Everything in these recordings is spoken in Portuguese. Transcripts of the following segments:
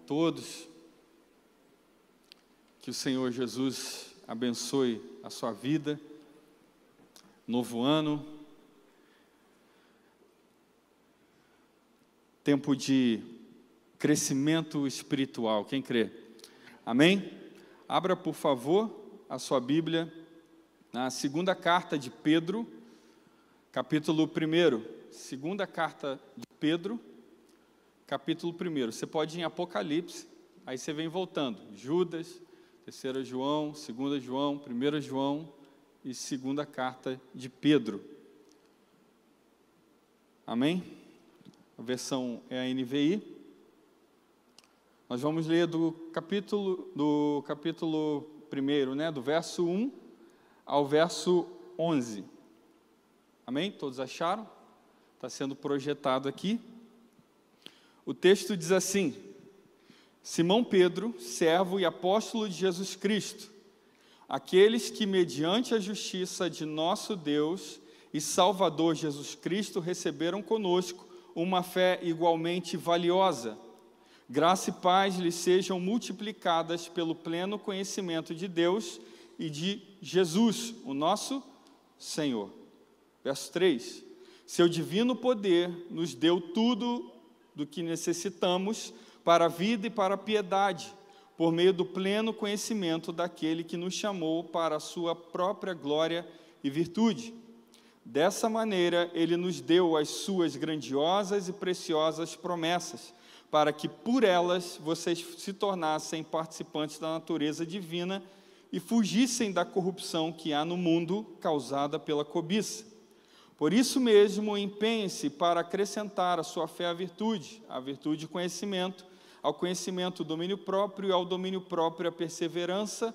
todos. Que o Senhor Jesus abençoe a sua vida. Novo ano. Tempo de crescimento espiritual. Quem crê? Amém? Abra, por favor, a sua Bíblia na segunda carta de Pedro, capítulo 1. Segunda carta de Pedro, capítulo 1. Você pode ir em Apocalipse, aí você vem voltando. Judas, 3 João, 2 João, 1 João e segunda carta de Pedro. Amém? A versão é a NVI. Nós vamos ler do capítulo 1, do verso 1 ao verso 11. Amém? Todos acharam? Está sendo projetado aqui. O texto diz assim: Simão Pedro, servo e apóstolo de Jesus Cristo, aqueles que, mediante a justiça de nosso Deus e Salvador Jesus Cristo, receberam conosco uma fé igualmente valiosa. Graça e paz lhes sejam multiplicadas pelo pleno conhecimento de Deus e de Jesus, o nosso Senhor. Verso 3. Seu divino poder nos deu tudo do que necessitamos para a vida e para a piedade, por meio do pleno conhecimento daquele que nos chamou para a sua própria glória e virtude. Dessa maneira, ele nos deu as suas grandiosas e preciosas promessas, para que por elas vocês se tornassem participantes da natureza divina e fugissem da corrupção que há no mundo causada pela cobiça. Por isso mesmo, empenhe-se para acrescentar à sua fé a virtude conhecimento, ao conhecimento o domínio próprio, e ao domínio próprio a perseverança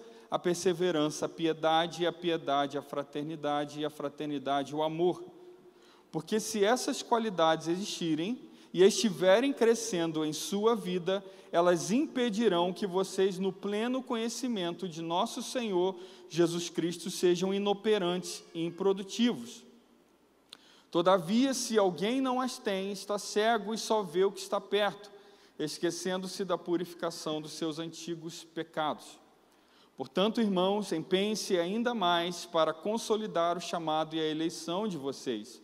a piedade, e a piedade a fraternidade, e a fraternidade o amor. Porque se essas qualidades existirem e estiverem crescendo em sua vida, elas impedirão que vocês, no pleno conhecimento de nosso Senhor Jesus Cristo, sejam inoperantes e improdutivos. Todavia, se alguém não as tem, está cego e só vê o que está perto, esquecendo-se da purificação dos seus antigos pecados. Portanto, irmãos, empenhem-se ainda mais para consolidar o chamado e a eleição de vocês,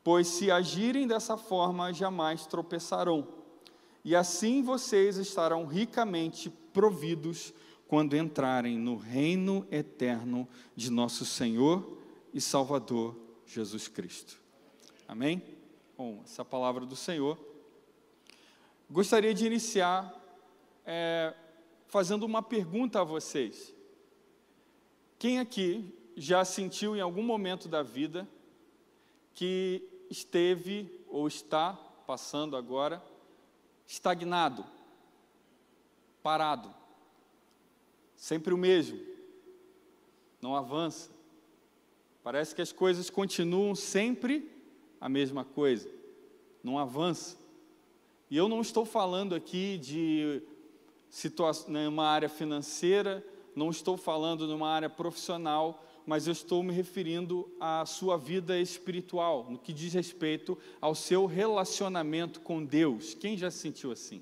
pois se agirem dessa forma, jamais tropeçarão. E assim vocês estarão ricamente providos quando entrarem no reino eterno de nosso Senhor e Salvador Jesus Cristo. Amém? Bom, essa palavra do Senhor. Gostaria de iniciar fazendo uma pergunta a vocês. Quem aqui já sentiu em algum momento da vida que esteve ou está passando agora estagnado, parado, sempre o mesmo, não avança? Parece que as coisas continuam sempre a mesma coisa, não avança. E eu não estou falando aqui de numa área financeira, não estou falando numa área profissional, mas eu estou me referindo à sua vida espiritual, no que diz respeito ao seu relacionamento com Deus. Quem já se sentiu assim?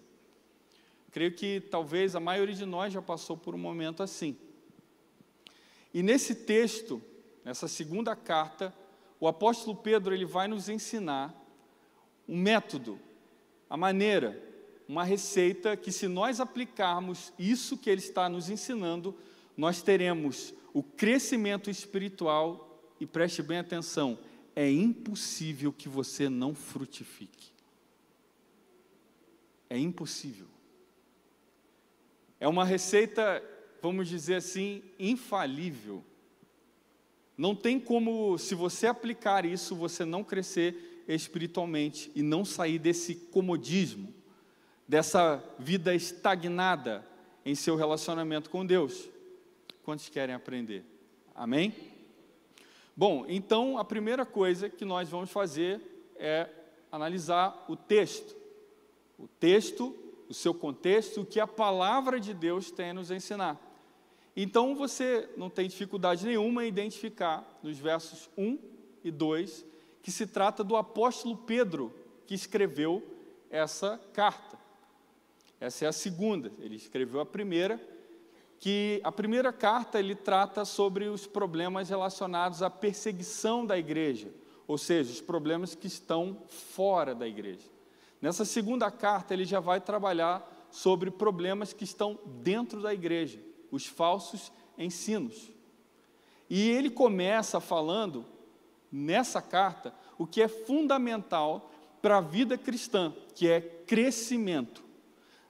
Creio que talvez a maioria de nós já passou por um momento assim. E nesse texto, nessa segunda carta, o apóstolo Pedro ele vai nos ensinar um método, a maneira, uma receita que, se nós aplicarmos isso que ele está nos ensinando, nós teremos o crescimento espiritual. E preste bem atenção, é impossível que você não frutifique. É impossível. É uma receita, vamos dizer assim, infalível. Não tem como, se você aplicar isso, você não crescer espiritualmente e não sair desse comodismo, dessa vida estagnada em seu relacionamento com Deus. Quantos querem aprender? Amém? Bom, então a primeira coisa que nós vamos fazer é analisar o texto. O texto, o seu contexto, o que a palavra de Deus tem a nos ensinar. Então você não tem dificuldade nenhuma em identificar nos versos 1 e 2 que se trata do apóstolo Pedro que escreveu essa carta. Essa é a segunda. Ele escreveu a primeira, que a primeira carta ele trata sobre os problemas relacionados à perseguição da igreja, ou seja, os problemas que estão fora da igreja. Nessa segunda carta ele já vai trabalhar sobre problemas que estão dentro da igreja, os falsos ensinos. E ele começa falando, nessa carta, o que é fundamental para a vida cristã, que é crescimento.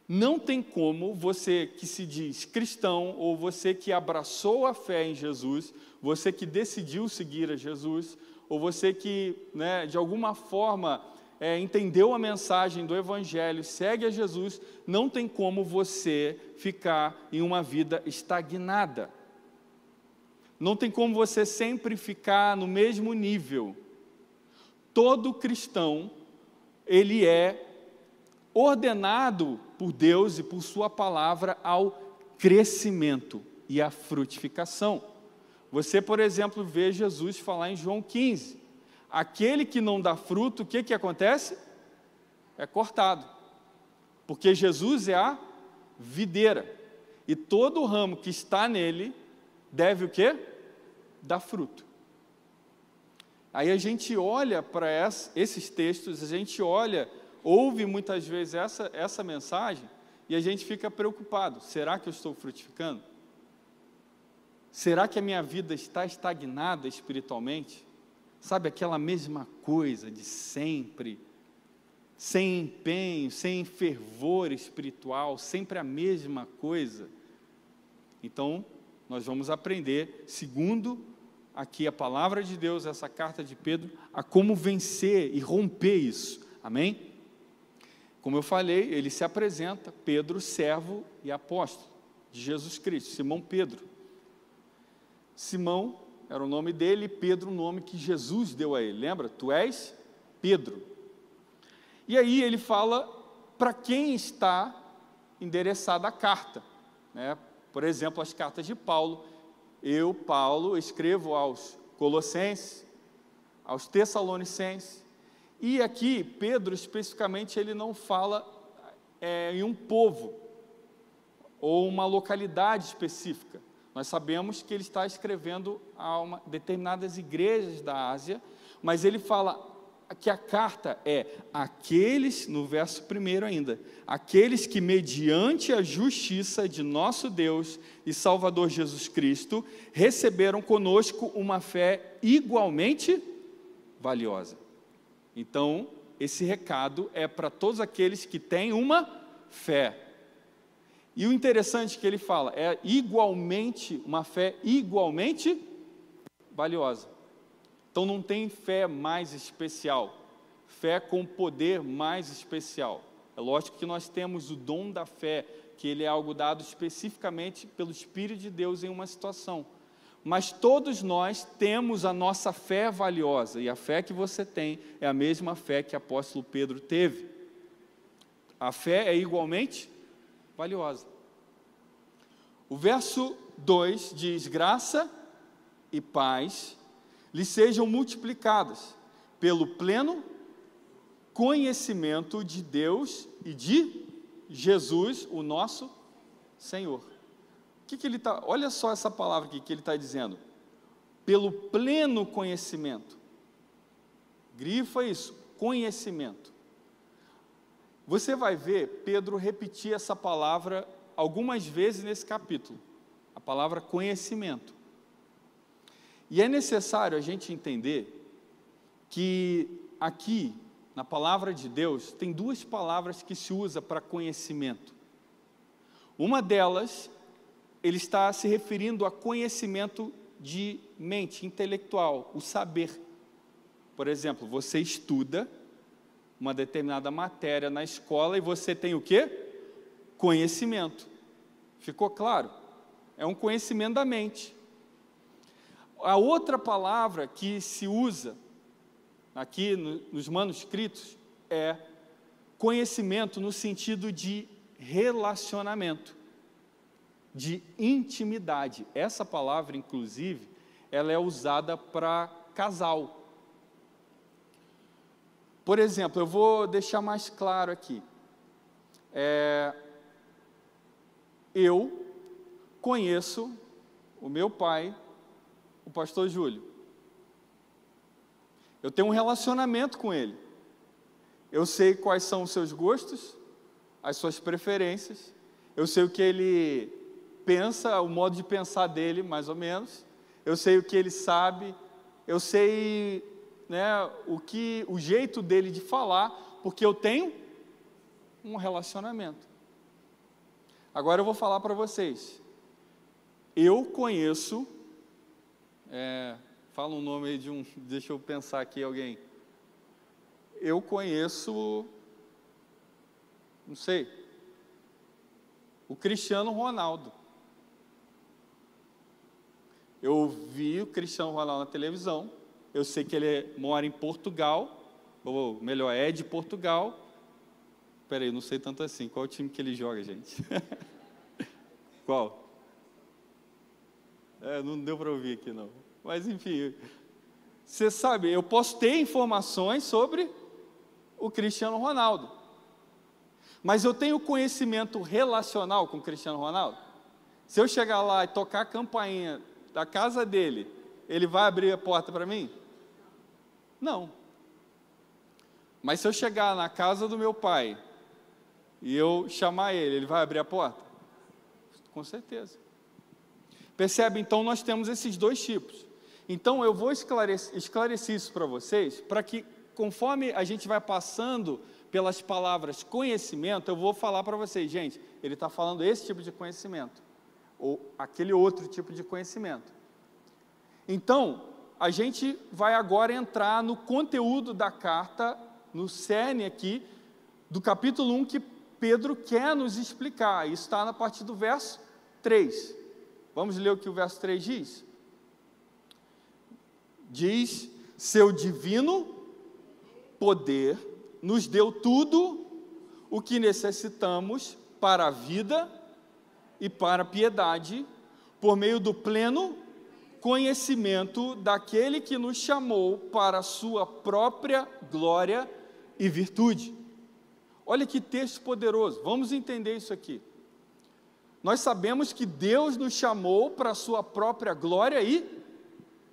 Não tem como você que se diz cristão, ou você que abraçou a fé em Jesus, você que decidiu seguir a Jesus, ou você que, de alguma forma, entendeu a mensagem do Evangelho, segue a Jesus, não tem como você ficar em uma vida estagnada. Não tem como você sempre ficar no mesmo nível. Todo cristão, ele é ordenado por Deus e por sua palavra ao crescimento e à frutificação. Você, por exemplo, vê Jesus falar em João 15. Aquele que não dá fruto, o que acontece? É cortado. Porque Jesus é a videira. E todo ramo que está nele deve o quê? Dar fruto. Aí a gente olha para esses textos, a gente ouve muitas vezes essa mensagem e a gente fica preocupado. Será que eu estou frutificando? Será que a minha vida está estagnada espiritualmente? Sabe, aquela mesma coisa de sempre, sem empenho, sem fervor espiritual, sempre a mesma coisa. Então, nós vamos aprender, segundo aqui a palavra de Deus, essa carta de Pedro, a como vencer e romper isso. Amém? Como eu falei, ele se apresenta, Pedro, servo e apóstolo de Jesus Cristo, Simão Pedro. Simão era o nome dele, Pedro o nome que Jesus deu a ele. Lembra? Tu és Pedro. E aí ele fala para quem está endereçada a carta. Por exemplo, as cartas de Paulo. Eu, Paulo, escrevo aos Colossenses, aos Tessalonicenses. E aqui, Pedro, especificamente, ele não fala em um povo ou uma localidade específica. Nós sabemos que ele está escrevendo a determinadas igrejas da Ásia, mas ele fala que a carta é aqueles, no verso 1 ainda, aqueles que mediante a justiça de nosso Deus e Salvador Jesus Cristo, receberam conosco uma fé igualmente valiosa. Então, esse recado é para todos aqueles que têm uma fé. E o interessante que ele fala é igualmente, uma fé igualmente valiosa. Então não tem fé mais especial, fé com poder mais especial. É lógico que nós temos o dom da fé, que ele é algo dado especificamente pelo Espírito de Deus em uma situação. Mas todos nós temos a nossa fé valiosa, e a fé que você tem é a mesma fé que o apóstolo Pedro teve. A fé é igualmente valiosa. O verso 2 diz: graça e paz lhe sejam multiplicadas pelo pleno conhecimento de Deus e de Jesus, o nosso Senhor. Que ele está? Olha só essa palavra aqui que ele está dizendo. Pelo pleno conhecimento. Grifa isso, conhecimento. Você vai ver Pedro repetir essa palavra algumas vezes nesse capítulo. A palavra conhecimento. E é necessário a gente entender que aqui, na palavra de Deus, tem duas palavras que se usa para conhecimento. Uma delas, ele está se referindo a conhecimento de mente, intelectual, o saber. Por exemplo, você estuda uma determinada matéria na escola e você tem o quê? Conhecimento. Ficou claro? É um conhecimento da mente. A outra palavra que se usa aqui nos manuscritos é conhecimento no sentido de relacionamento, de intimidade. Essa palavra, inclusive, ela é usada para casal. Por exemplo, eu vou deixar mais claro aqui. eu conheço o meu pai, o pastor Júlio. Eu tenho um relacionamento com ele. Eu sei quais são os seus gostos, as suas preferências. Eu sei o que ele pensa, o modo de pensar dele, mais ou menos. Eu sei o que ele sabe. Eu sei, né, o jeito dele de falar, porque eu tenho um relacionamento. Agora eu vou falar para vocês. Eu conheço, fala um nome aí de um, deixa eu pensar aqui alguém. Eu conheço, não sei, o Cristiano Ronaldo. Eu vi o Cristiano Ronaldo na televisão, eu sei que ele mora em Portugal, ou melhor, é de Portugal. Espera aí, não sei tanto assim, qual o time que ele joga, gente? Qual? Não deu para ouvir aqui não, mas enfim, você sabe, eu posso ter informações sobre o Cristiano Ronaldo, mas eu tenho conhecimento relacional com o Cristiano Ronaldo? Se eu chegar lá e tocar a campainha da casa dele, ele vai abrir a porta para mim? Não. Mas se eu chegar na casa do meu pai e eu chamar ele, ele vai abrir a porta? Com certeza. Percebe? Então nós temos esses dois tipos. Então eu vou esclarecer isso para vocês, para que conforme a gente vai passando pelas palavras conhecimento, eu vou falar para vocês, gente, ele está falando esse tipo de conhecimento, ou aquele outro tipo de conhecimento. Então, a gente vai agora entrar no conteúdo da carta, no cerne aqui, do capítulo 1, que Pedro quer nos explicar. Isso está na partir do verso 3. Vamos ler o que o verso 3 diz? Diz, seu divino poder nos deu tudo o que necessitamos para a vida e para a piedade, por meio do pleno conhecimento daquele que nos chamou para a sua própria glória e virtude. Olha que texto poderoso, vamos entender isso aqui. Nós sabemos que Deus nos chamou para a sua própria glória e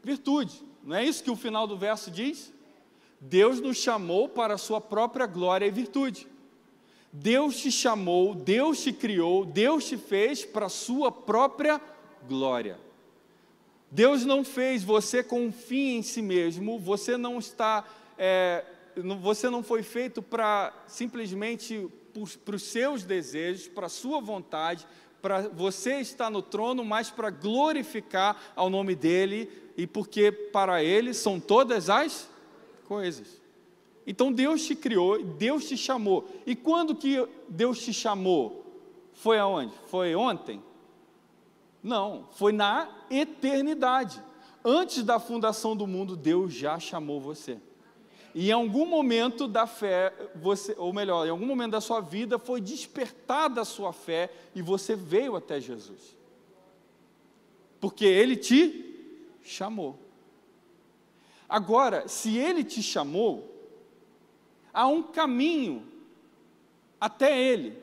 virtude. Não é isso que o final do verso diz? Deus nos chamou para a sua própria glória e virtude. Deus te chamou, Deus te criou, Deus te fez para a sua própria glória. Deus não fez você com um fim em si mesmo, você não foi feito para simplesmente para os seus desejos, para a sua vontade, para você estar no trono, mas para glorificar ao nome dEle, e porque para Ele são todas as coisas. Então Deus te criou, Deus te chamou. E quando que Deus te chamou? Foi aonde? Foi ontem? Não, foi na eternidade. Antes da fundação do mundo, Deus já chamou você. E em algum momento da fé, ou melhor, em algum momento da sua vida, foi despertada a sua fé e você veio até Jesus. Porque Ele te chamou. Agora, se Ele te chamou, há um caminho até Ele.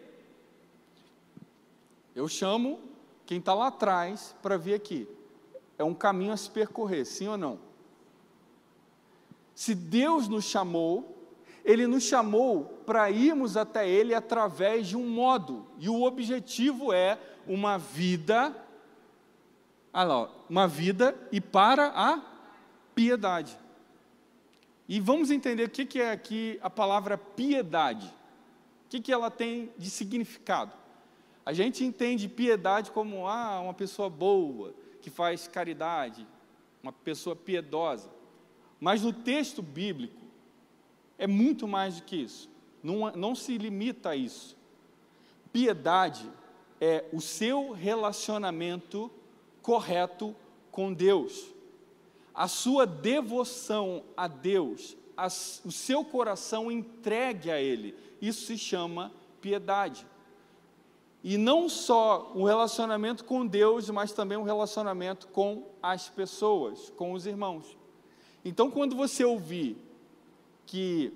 Eu chamo quem está lá atrás para vir aqui. É um caminho a se percorrer, sim ou não? Se Deus nos chamou, Ele nos chamou para irmos até Ele através de um modo, e o objetivo é uma vida, uma vida e para a piedade. E vamos entender o que é aqui a palavra piedade, o que ela tem de significado. A gente entende piedade como uma pessoa boa, que faz caridade, uma pessoa piedosa. Mas no texto bíblico, é muito mais do que isso. Não se limita a isso. Piedade é o seu relacionamento correto com Deus. A sua devoção a Deus, o seu coração entregue a Ele. Isso se chama piedade. E não só um relacionamento com Deus, mas também um relacionamento com as pessoas, com os irmãos. Então, quando você ouvir que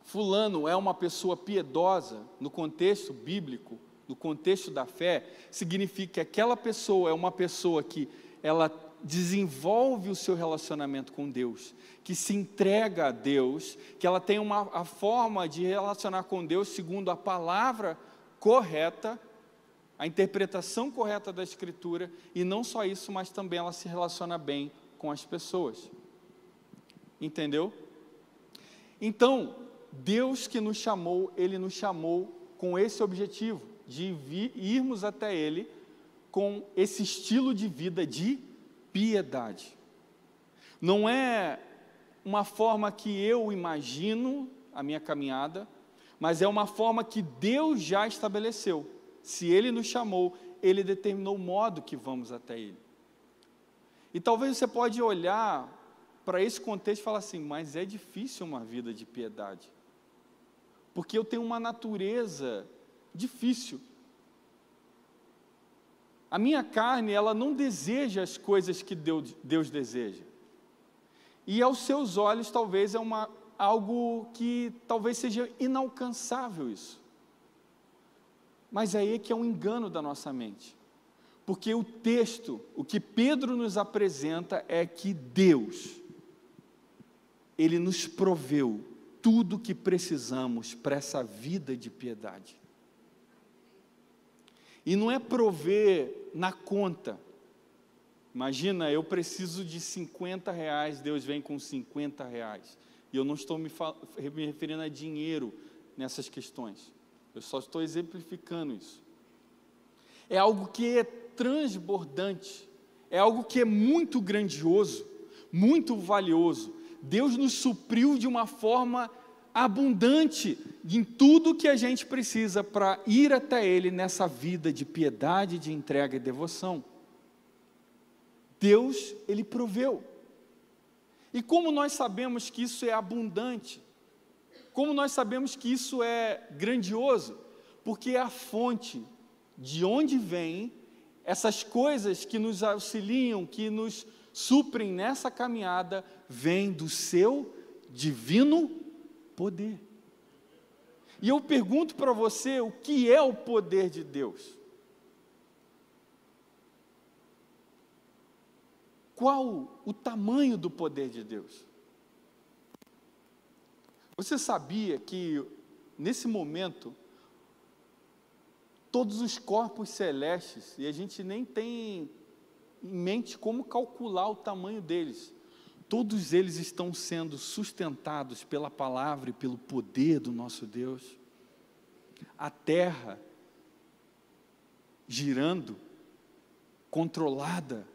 fulano é uma pessoa piedosa, no contexto bíblico, no contexto da fé, significa que aquela pessoa é uma pessoa que ela desenvolve o seu relacionamento com Deus, que se entrega a Deus, que ela tem a forma de relacionar com Deus segundo a palavra correta, a interpretação correta da Escritura, e não só isso, mas também ela se relaciona bem com as pessoas. Entendeu? Então, Deus que nos chamou, Ele nos chamou com esse objetivo, de irmos até Ele com esse estilo de vida de piedade. Não é uma forma que eu imagino a minha caminhada, mas é uma forma que Deus já estabeleceu. Se Ele nos chamou, Ele determinou o modo que vamos até Ele. E talvez você pode olhar para esse contexto e falar assim, mas é difícil uma vida de piedade, porque eu tenho uma natureza difícil. A minha carne, ela não deseja as coisas que Deus deseja. E aos seus olhos, talvez é algo que talvez seja inalcançável isso. Mas aí que é um engano da nossa mente. Porque o texto, o que Pedro nos apresenta é que Deus, Ele nos proveu tudo o que precisamos para essa vida de piedade. E não é prover na conta. Imagina, eu preciso de R$50, Deus vem com R$50. E eu não estou me referindo a dinheiro nessas questões. Eu só estou exemplificando isso. É algo que é transbordante. É algo que é muito grandioso, muito valioso. Deus nos supriu de uma forma abundante em tudo que a gente precisa para ir até Ele nessa vida de piedade, de entrega e devoção. Deus, Ele proveu. E como nós sabemos que isso é abundante? Como nós sabemos que isso é grandioso? Porque é a fonte de onde vêm essas coisas que nos auxiliam, que nos suprem nessa caminhada, vem do seu divino poder. E eu pergunto para você, o que é o poder de Deus? Qual o tamanho do poder de Deus? Você sabia que, nesse momento, todos os corpos celestes, e a gente nem tem em mente como calcular o tamanho deles, todos eles estão sendo sustentados pela palavra e pelo poder do nosso Deus. A terra girando, controlada,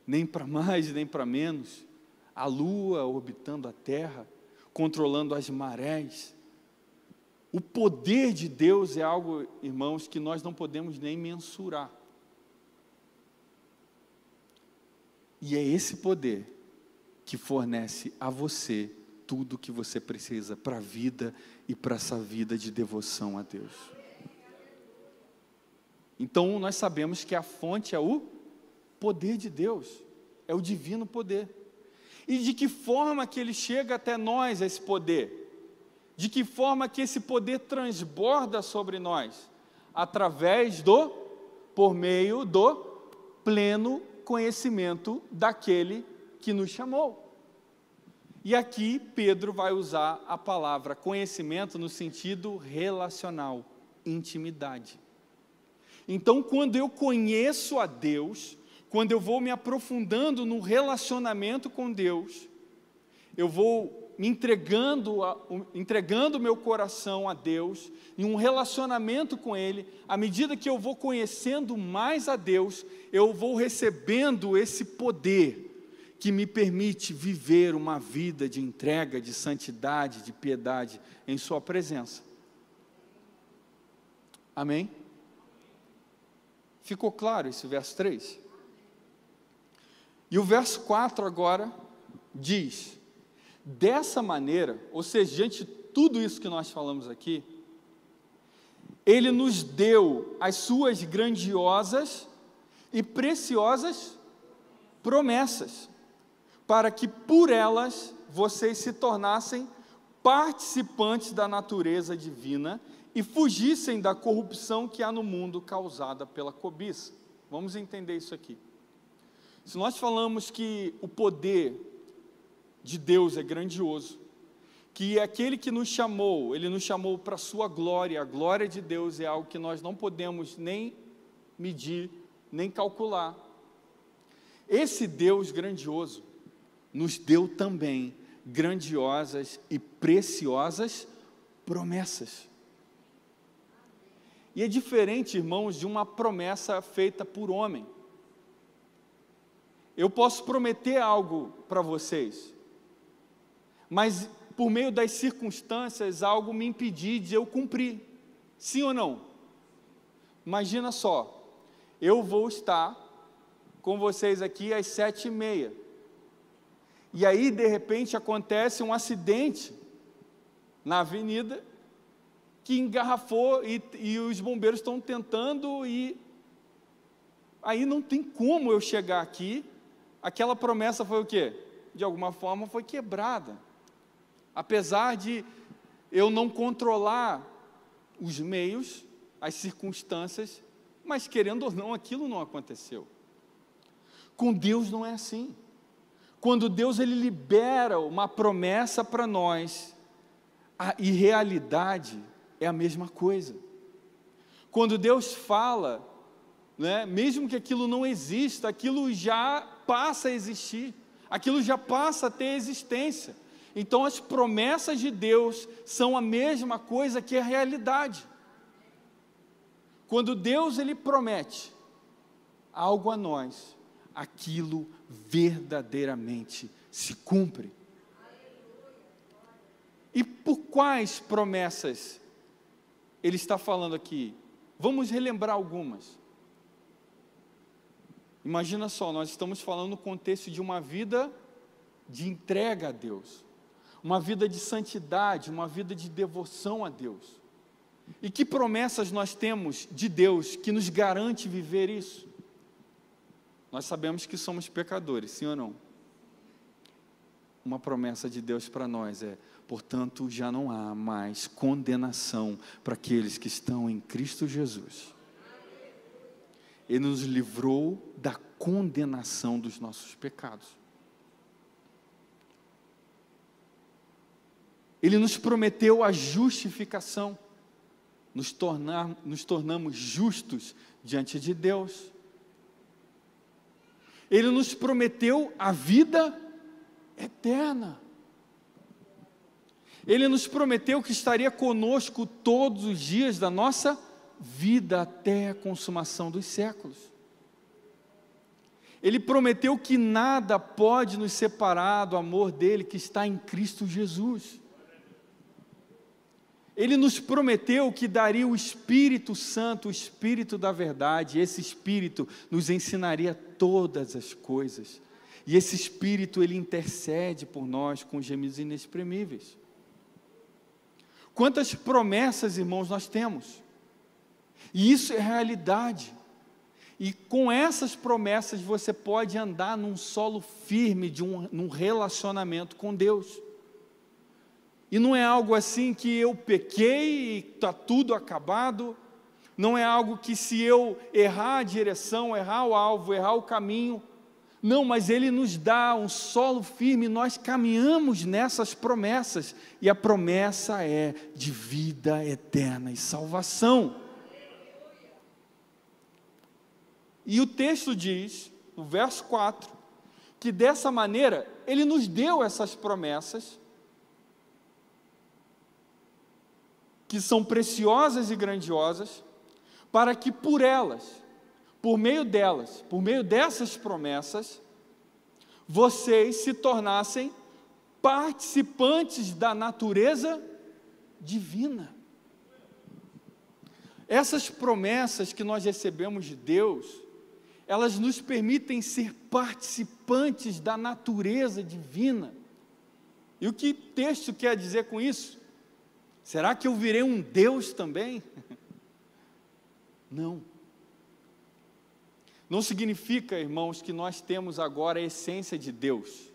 nem para mais nem para menos, a lua orbitando a terra, controlando as marés. O poder de Deus é algo, irmãos, que nós não podemos nem mensurar. E é esse poder que fornece a você tudo o que você precisa para a vida e para essa vida de devoção a Deus. Então, nós sabemos que a fonte é o poder de Deus, é o divino poder. E de que forma que ele chega até nós, esse poder? De que forma que esse poder transborda sobre nós? Por meio do pleno conhecimento daquele que nos chamou. E aqui Pedro vai usar a palavra conhecimento no sentido relacional, intimidade. Então, quando eu conheço a Deus, quando eu vou me aprofundando no relacionamento com Deus, eu vou me entregando o meu coração a Deus, em um relacionamento com Ele, à medida que eu vou conhecendo mais a Deus, eu vou recebendo esse poder que me permite viver uma vida de entrega, de santidade, de piedade em Sua presença. Amém? Ficou claro esse verso 3? E o verso 4 agora diz: dessa maneira, ou seja, diante de tudo isso que nós falamos aqui, Ele nos deu as suas grandiosas e preciosas promessas, para que por elas vocês se tornassem participantes da natureza divina e fugissem da corrupção que há no mundo causada pela cobiça. Vamos entender isso aqui. Se nós falamos que o poder de Deus é grandioso, que aquele que nos chamou, Ele nos chamou para a sua glória, a glória de Deus é algo que nós não podemos nem medir, nem calcular. Esse Deus grandioso nos deu também grandiosas e preciosas promessas. E é diferente, irmãos, de uma promessa feita por homem. Eu posso prometer algo para vocês, mas por meio das circunstâncias, algo me impedir de eu cumprir. Sim ou não? Imagina só, eu vou estar com vocês aqui às 7h30. E aí, de repente, acontece um acidente na avenida que engarrafou e os bombeiros estão tentando e aí não tem como eu chegar aqui. Aquela promessa foi o quê? De alguma forma foi quebrada. Apesar de eu não controlar os meios, as circunstâncias, mas querendo ou não, aquilo não aconteceu. Com Deus não é assim. Quando Deus ele libera uma promessa para nós, a irrealidade é a mesma coisa. Quando Deus fala, né, mesmo que aquilo não exista, aquilo já passa a existir, aquilo já passa a ter existência. Então as promessas de Deus são a mesma coisa que a realidade. Quando Deus ele promete algo a nós, aquilo verdadeiramente se cumpre. E por quais promessas ele está falando aqui? Vamos relembrar algumas. Imagina só, nós estamos falando no contexto de uma vida de entrega a Deus, uma vida de santidade, uma vida de devoção a Deus. E que promessas nós temos de Deus que nos garante viver isso? Nós sabemos que somos pecadores, sim ou não? Uma promessa de Deus para nós é: portanto, já não há mais condenação para aqueles que estão em Cristo Jesus. Ele nos livrou da condenação dos nossos pecados. Ele nos prometeu a justificação. Nos tornamos justos diante de Deus. Ele nos prometeu a vida eterna. Ele nos prometeu que estaria conosco todos os dias da nossa vida até a consumação dos séculos. Ele prometeu que nada pode nos separar do amor dele que está em Cristo Jesus. Ele nos prometeu que daria o Espírito Santo, o Espírito da verdade. Esse Espírito nos ensinaria todas as coisas. E esse Espírito, ele intercede por nós com gemidos inexprimíveis. Quantas promessas, irmãos, nós temos? E isso é realidade. E com essas promessas você pode andar num solo firme num relacionamento com Deus. E não é algo assim que eu pequei e está tudo acabado. Não é algo que se eu errar a direção, errar o alvo, errar o caminho. Não, mas Ele nos dá um solo firme, nós caminhamos nessas promessas. E a promessa é de vida eterna e salvação. E o texto diz, no verso 4, que dessa maneira Ele nos deu essas promessas, que são preciosas e grandiosas, para que por elas, por meio dessas promessas, vocês se tornassem participantes da natureza divina. Essas promessas que nós recebemos de Deus, elas nos permitem ser participantes da natureza divina. E o que o texto quer dizer com isso? Será que eu virei um Deus também? Não. Não significa, irmãos, que nós temos agora a essência de Deus,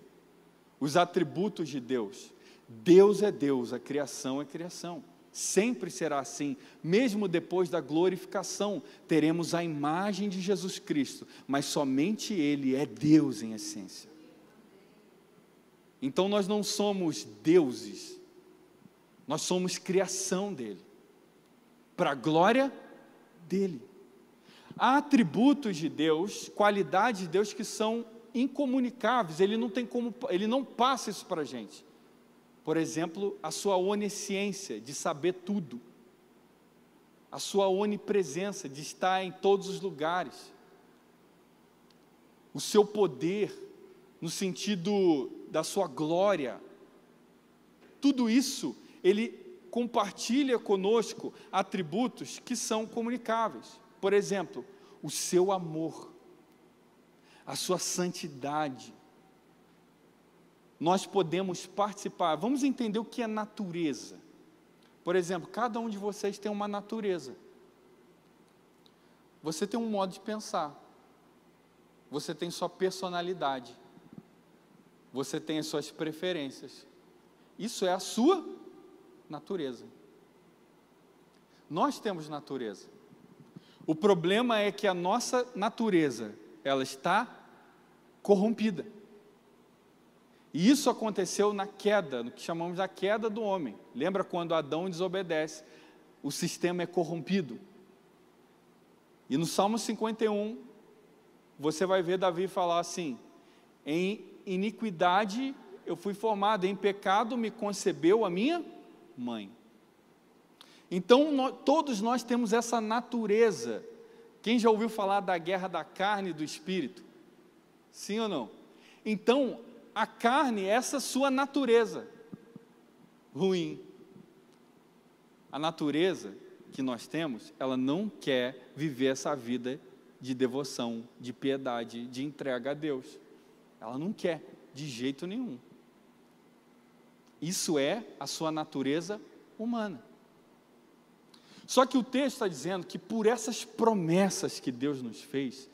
os atributos de Deus. Deus é Deus, a criação é criação. Sempre será assim, mesmo depois da glorificação, teremos a imagem de Jesus Cristo, mas somente Ele é Deus em essência. Então nós não somos deuses, nós somos criação dEle, para a glória dEle. Há atributos de Deus, qualidades de Deus que são incomunicáveis, Ele não passa isso para a gente. Por exemplo, a sua onisciência, de saber tudo. A sua onipresença, de estar em todos os lugares. O seu poder, no sentido da sua glória. Tudo isso, Ele compartilha conosco atributos que são comunicáveis. Por exemplo, o seu amor, a sua santidade. Nós podemos participar. Vamos entender o que é natureza. Por exemplo, cada um de vocês tem uma natureza. Você tem um modo de pensar. Você tem sua personalidade. Você tem as suas preferências. Isso é a sua natureza. Nós temos natureza. O problema é que a nossa natureza, ela está corrompida. E isso aconteceu na queda, no que chamamos da queda do homem. Lembra quando Adão desobedece? O sistema é corrompido. E no Salmo 51, você vai ver Davi falar assim: em iniquidade eu fui formado, em pecado me concebeu a minha mãe. Então, todos nós temos essa natureza. Quem já ouviu falar da guerra da carne e do espírito? Sim ou não? Então, a carne é essa sua natureza ruim. A natureza que nós temos, ela não quer viver essa vida de devoção, de piedade, de entrega a Deus. Ela não quer, de jeito nenhum. Isso é a sua natureza humana. Só que o texto está dizendo que por essas promessas que Deus nos fez,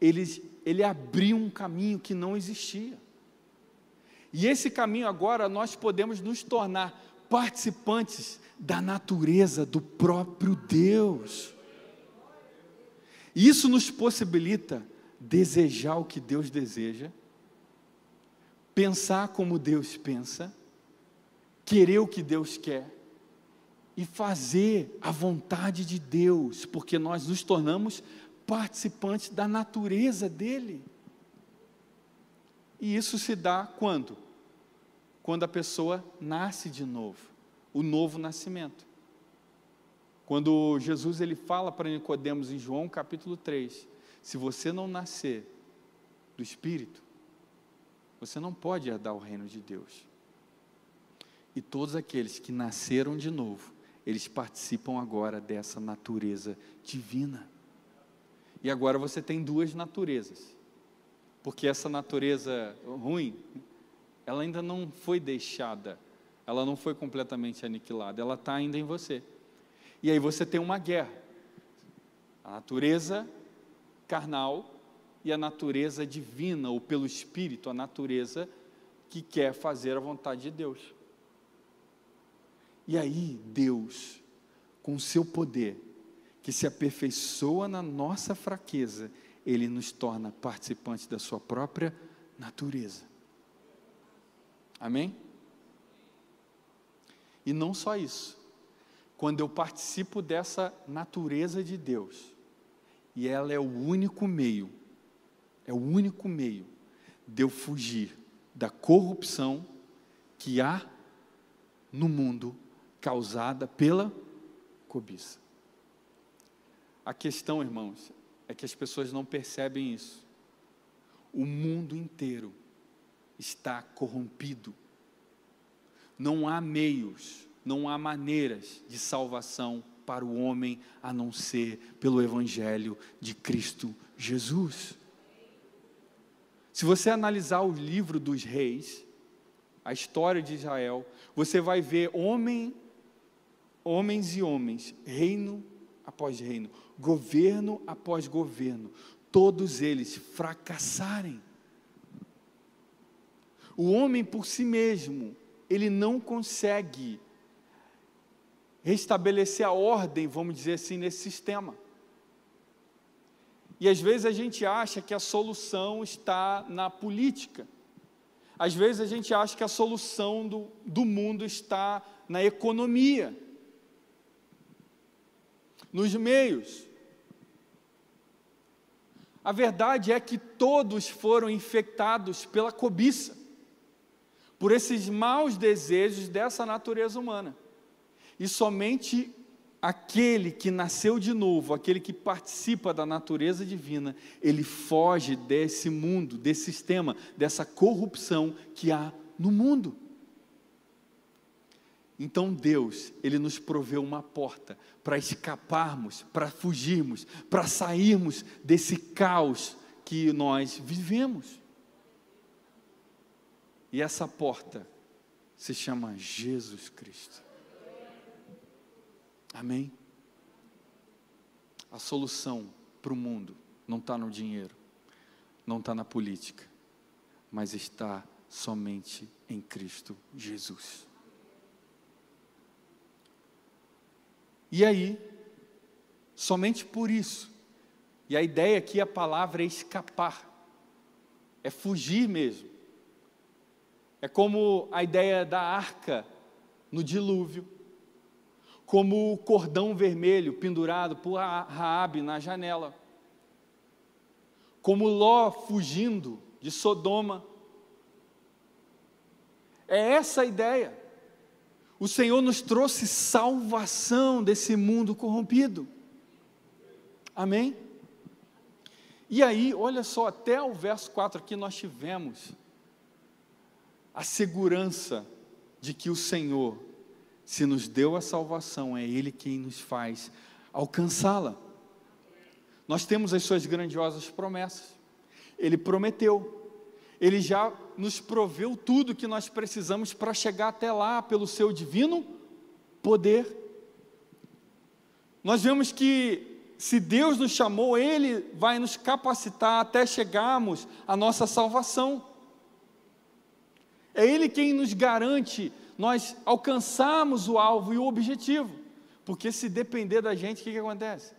Ele abriu um caminho que não existia. E esse caminho agora nós podemos nos tornar participantes da natureza do próprio Deus. Isso nos possibilita desejar o que Deus deseja, pensar como Deus pensa, querer o que Deus quer e fazer a vontade de Deus, porque nós nos tornamos participantes da natureza dEle. E isso se dá quando? Quando a pessoa nasce de novo, o novo nascimento. Quando Jesus ele fala para Nicodemos em João capítulo 3, se você não nascer do Espírito, você não pode herdar o reino de Deus. E todos aqueles que nasceram de novo, eles participam agora dessa natureza divina. E agora você tem duas naturezas. Porque essa natureza ruim, ela ainda não foi deixada, ela não foi completamente aniquilada, ela está ainda em você. E aí você tem uma guerra, a natureza carnal e a natureza divina, ou pelo Espírito, a natureza que quer fazer a vontade de Deus. E aí Deus, com o seu poder, que se aperfeiçoa na nossa fraqueza, Ele nos torna participantes da sua própria natureza. Amém? E não só isso. Quando eu participo dessa natureza de Deus, e ela é o único meio de eu fugir da corrupção que há no mundo causada pela cobiça. A questão, irmãos, é que as pessoas não percebem isso. O mundo inteiro está corrompido. Não há meios, não há maneiras de salvação para o homem a não ser pelo Evangelho de Cristo Jesus. Se você analisar o livro dos reis, a história de Israel, você vai ver homens e homens, reino após reino, governo após governo, todos eles fracassarem. O homem por si mesmo, ele não consegue restabelecer a ordem, vamos dizer assim, nesse sistema. E às vezes a gente acha que a solução está na política. Às vezes a gente acha que a solução do mundo está na economia, nos meios. A verdade é que todos foram infectados pela cobiça, por esses maus desejos dessa natureza humana. E somente aquele que nasceu de novo, aquele que participa da natureza divina, ele foge desse mundo, desse sistema, dessa corrupção que há no mundo. Então Deus, Ele nos proveu uma porta para escaparmos, para fugirmos, para sairmos desse caos que nós vivemos. E essa porta se chama Jesus Cristo. Amém? A solução para o mundo não está no dinheiro, não está na política, mas está somente em Cristo Jesus. E aí, somente por isso, e a ideia aqui, a palavra é escapar, é fugir mesmo. É como a ideia da arca no dilúvio, como o cordão vermelho pendurado por Raabe na janela, como Ló fugindo de Sodoma. É essa a ideia. O Senhor nos trouxe salvação desse mundo corrompido. Amém? E aí, olha só, até o verso 4 aqui nós tivemos a segurança de que o Senhor, se nos deu a salvação, é Ele quem nos faz alcançá-la. Nós temos as suas grandiosas promessas. Ele prometeu. Ele já nos proveu tudo que nós precisamos para chegar até lá, pelo seu divino poder. Nós vemos que, se Deus nos chamou, Ele vai nos capacitar até chegarmos à nossa salvação. É Ele quem nos garante nós alcançarmos o alvo e o objetivo, porque se depender da gente, o que acontece?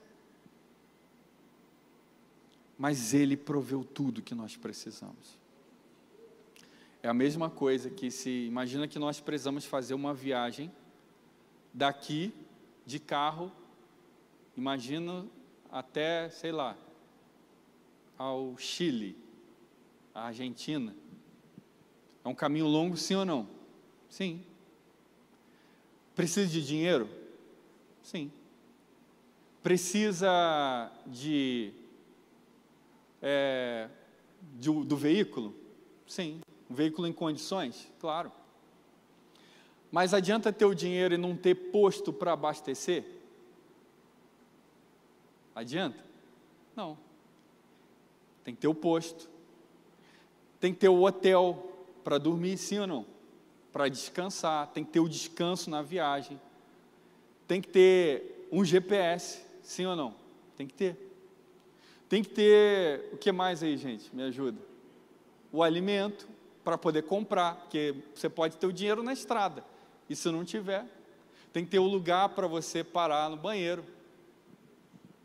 Mas Ele proveu tudo que nós precisamos. É a mesma coisa que imagina que nós precisamos fazer uma viagem daqui de carro, imagina até, sei lá, ao Chile, à Argentina. É um caminho longo, sim ou não? Sim. Precisa de dinheiro? Sim. Precisa do veículo? Sim. Um veículo em condições? Claro. Mas adianta ter o dinheiro e não ter posto para abastecer? Adianta? Não. Tem que ter o posto. Tem que ter o hotel para dormir, sim ou não? Para descansar. Tem que ter o descanso na viagem. Tem que ter um GPS, sim ou não? Tem que ter. Tem que ter, o que mais aí, gente? Me ajuda. O alimento para poder comprar, porque você pode ter o dinheiro na estrada, e se não tiver, tem que ter o lugar para você parar no banheiro.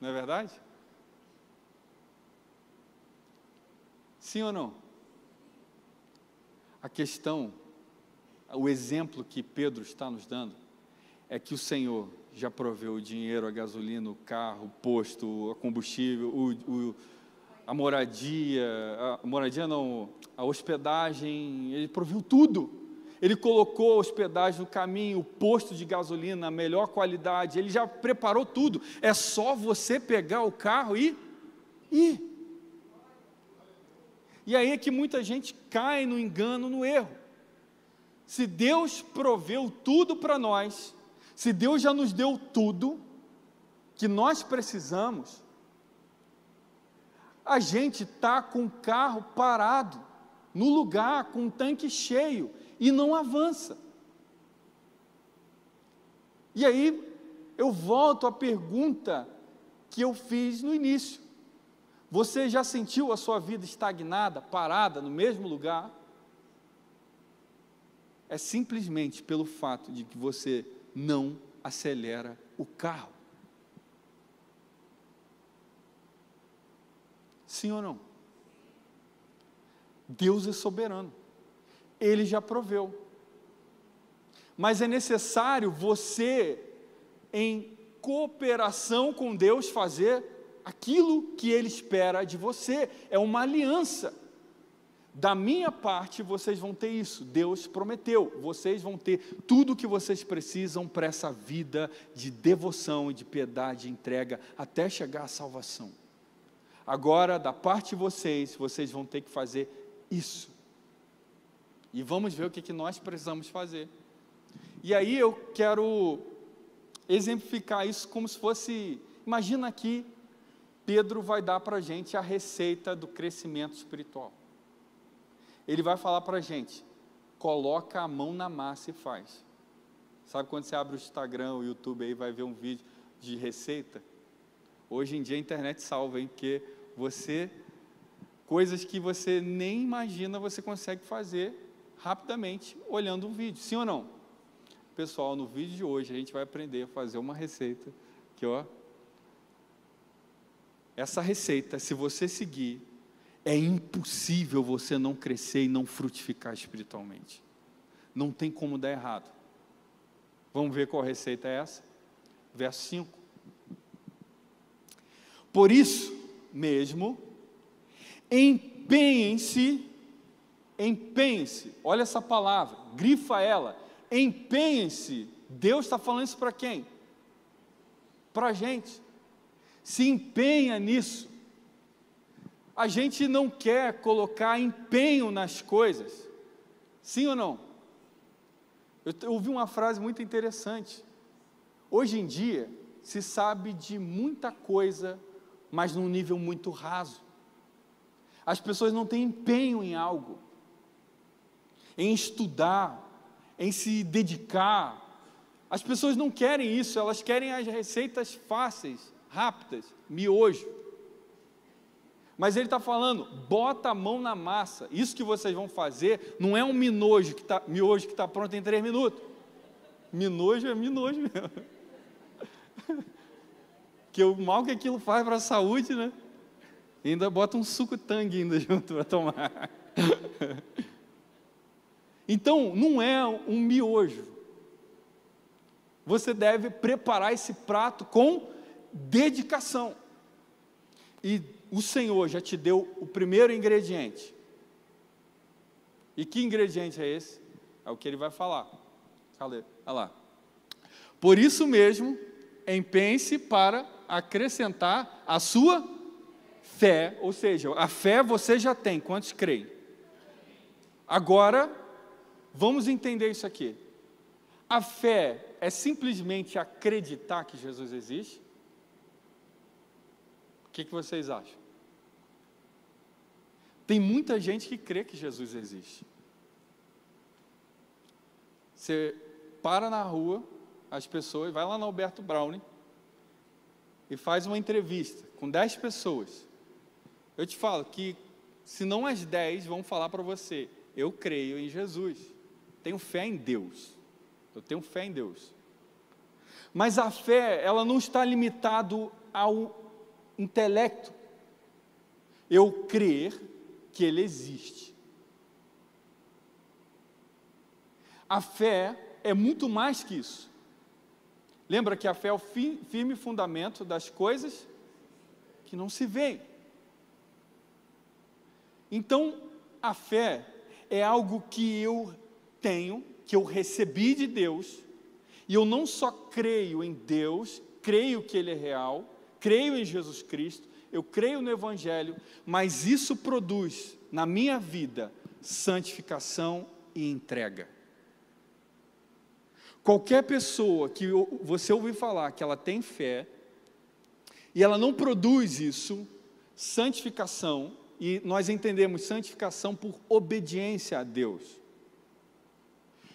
Não é verdade? Sim ou não? A questão, o exemplo que Pedro está nos dando, é que o Senhor já proveu o dinheiro, a gasolina, o carro, o posto, o combustível, a a hospedagem, Ele proveu tudo. Ele colocou a hospedagem no caminho, o posto de gasolina, a melhor qualidade, Ele já preparou tudo. É só você pegar o carro e ir. E aí é que muita gente cai no engano, no erro. Se Deus proveu tudo para nós, se Deus já nos deu tudo que nós precisamos, a gente está com o carro parado, no lugar, com um tanque cheio, e não avança. E aí, eu volto à pergunta que eu fiz no início. Você já sentiu a sua vida estagnada, parada, no mesmo lugar? É simplesmente pelo fato de que você não acelera o carro. Sim ou não? Deus é soberano. Ele já proveu. Mas é necessário você, em cooperação com Deus, fazer aquilo que Ele espera de você. É uma aliança. Da minha parte, vocês vão ter isso. Deus prometeu. Vocês vão ter tudo o que vocês precisam para essa vida de devoção e de piedade e entrega até chegar à salvação. Agora, da parte de vocês vão ter que fazer isso. E vamos ver o que nós precisamos fazer. E aí eu quero exemplificar isso como se fosse, imagina aqui, Pedro vai dar para a gente a receita do crescimento espiritual. Ele vai falar para a gente, coloca a mão na massa e faz. Sabe quando você abre o Instagram, o YouTube aí, vai ver um vídeo de receita? Hoje em dia a internet salva, hein? Porque coisas que você nem imagina, você consegue fazer rapidamente, olhando um vídeo, sim ou não? Pessoal, no vídeo de hoje a gente vai aprender a fazer uma receita, que essa receita, se você seguir, é impossível você não crescer e não frutificar espiritualmente. Não tem como dar errado. Vamos ver qual receita é essa? Verso 5. Por isso mesmo, empenhem-se, olha essa palavra, grifa ela, empenhem-se. Deus está falando isso para quem? Para a gente. Se empenha nisso. A gente não quer colocar empenho nas coisas, sim ou não? Eu ouvi uma frase muito interessante. Hoje em dia, se sabe de muita coisa, mas num nível muito raso. As pessoas não têm empenho em algo, em estudar, em se dedicar. As pessoas não querem isso, elas querem as receitas fáceis, rápidas, miojo. Mas ele está falando, bota a mão na massa. Isso que vocês vão fazer não é um miojo que está pronto em 3 minutos. Minojo é minojo mesmo. Que o mal que aquilo faz para a saúde, né? E ainda bota um suco tangue ainda junto para tomar. Então, não é um miojo. Você deve preparar esse prato com dedicação. E o Senhor já te deu o primeiro ingrediente. E que ingrediente é esse? É o que ele vai falar. Olha lá. Por isso mesmo, empenhe-se para acrescentar a sua fé, ou seja, a fé você já tem, quantos creem? Agora, vamos entender isso aqui. A fé é simplesmente acreditar que Jesus existe? O que vocês acham? Tem muita gente que crê que Jesus existe. Você para na rua, as pessoas, vai lá no Alberto Brownie e faz uma entrevista com 10 pessoas. Eu te falo que, se não as 10 vão falar para você, eu creio em Jesus, tenho fé em Deus, eu tenho fé em Deus. Mas a fé, ela não está limitada ao intelecto, eu crer que Ele existe. A fé é muito mais que isso. Lembra que a fé é o firme fundamento das coisas que não se veem. Então, a fé é algo que eu tenho, que eu recebi de Deus, e eu não só creio em Deus, creio que Ele é real, creio em Jesus Cristo, eu creio no Evangelho, mas isso produz na minha vida santificação e entrega. Qualquer pessoa que você ouvir falar que ela tem fé, e ela não produz isso, santificação, e nós entendemos santificação por obediência a Deus.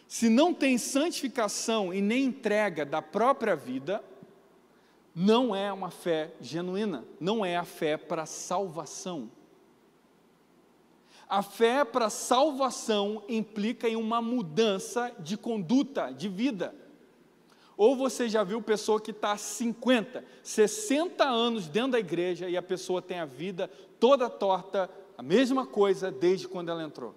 Se não tem santificação e nem entrega da própria vida, não é uma fé genuína, não é a fé para salvação. A fé para salvação implica em uma mudança de conduta, de vida. Ou você já viu pessoa que está há 50, 60 anos dentro da igreja e a pessoa tem a vida toda torta, a mesma coisa desde quando ela entrou.